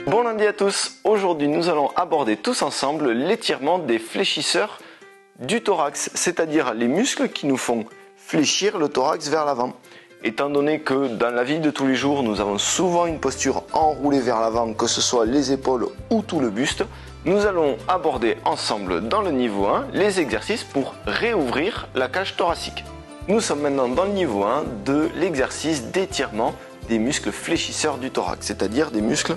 Bon lundi à tous, aujourd'hui nous allons aborder tous ensemble l'étirement des fléchisseurs du thorax, c'est-à-dire les muscles qui nous font fléchir le thorax vers l'avant. Étant donné que dans la vie de tous les jours nous avons souvent une posture enroulée vers l'avant, que ce soit les épaules ou tout le buste, nous allons aborder ensemble dans le niveau 1 les exercices pour réouvrir la cage thoracique. Nous sommes maintenant dans le niveau 1 de l'exercice d'étirement des muscles fléchisseurs du thorax, c'est-à-dire des muscles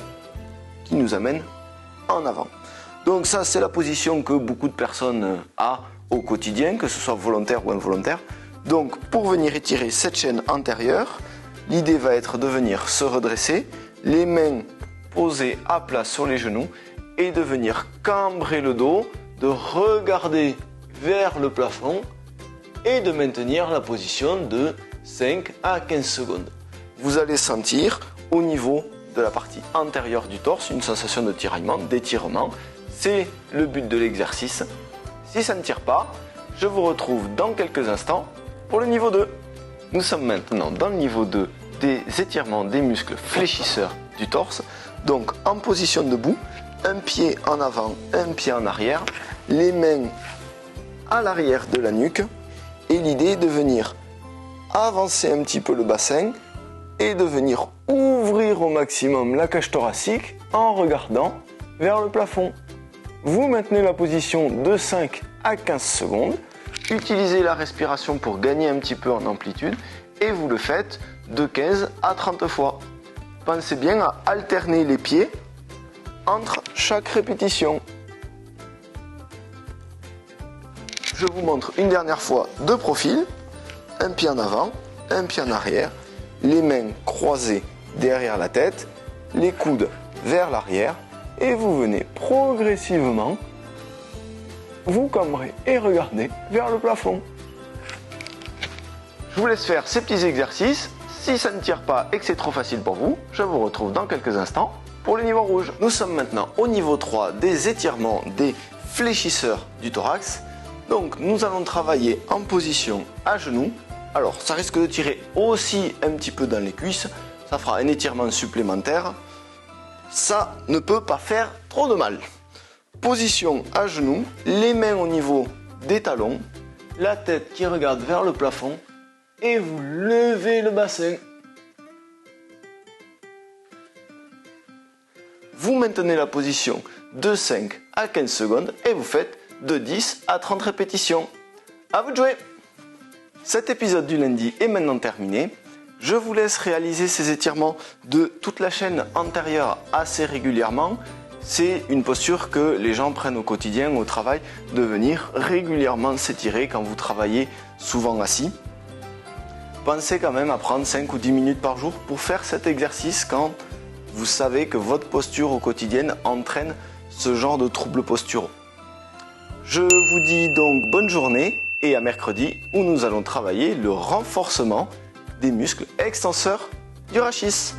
qui nous amènent en avant. Donc ça, c'est la position que beaucoup de personnes ont au quotidien, que ce soit volontaire ou involontaire. Donc pour venir étirer cette chaîne antérieure, l'idée va être de venir se redresser, les mains posées à plat sur les genoux et de venir cambrer le dos, de regarder vers le plafond et de maintenir la position de 5 à 15 secondes. Vous allez sentir au niveau de la partie antérieure du torse une sensation de tiraillement, d'étirement. C'est le but de l'exercice. Si ça ne tire pas, je vous retrouve dans quelques instants pour le niveau 2. Nous sommes maintenant dans le niveau 2 des étirements des muscles fléchisseurs du torse. Donc en position debout, un pied en avant, un pied en arrière, les mains à l'arrière de la nuque. Et l'idée est de venir avancer un petit peu le bassin et de venir ouvrir au maximum la cage thoracique en regardant vers le plafond. Vous maintenez la position de 5 à 15 secondes. Utilisez la respiration pour gagner un petit peu en amplitude et vous le faites de 15 à 30 fois. Pensez bien à alterner les pieds entre chaque répétition. Je vous montre une dernière fois de profil. Un pied en avant, un pied en arrière, les mains croisées derrière la tête, les coudes vers l'arrière et vous venez progressivement vous cambrez et regardez vers le plafond. Je vous laisse faire ces petits exercices. Si ça ne tire pas et que c'est trop facile pour vous, je vous retrouve dans quelques instants pour le niveau rouge. Nous sommes maintenant au niveau 3 des étirements des fléchisseurs du thorax. Donc nous allons travailler en position à genoux. Alors ça risque de tirer aussi un petit peu dans les cuisses. Ça fera un étirement supplémentaire. Ça ne peut pas faire trop de mal. Position à genoux, les mains au niveau des talons, la tête qui regarde vers le plafond et vous levez le bassin. Vous maintenez la position de 5 à 15 secondes et vous faites de 10 à 30 répétitions. À vous de jouer! Cet épisode du lundi est maintenant terminé. Je vous laisse réaliser ces étirements de toute la chaîne antérieure assez régulièrement. C'est une posture que les gens prennent au quotidien, au travail, de venir régulièrement s'étirer quand vous travaillez souvent assis. Pensez quand même à prendre 5 ou 10 minutes par jour pour faire cet exercice quand vous savez que votre posture au quotidien entraîne ce genre de troubles posturaux. Je vous dis donc bonne journée et à mercredi où nous allons travailler le renforcement des muscles extenseurs du rachis.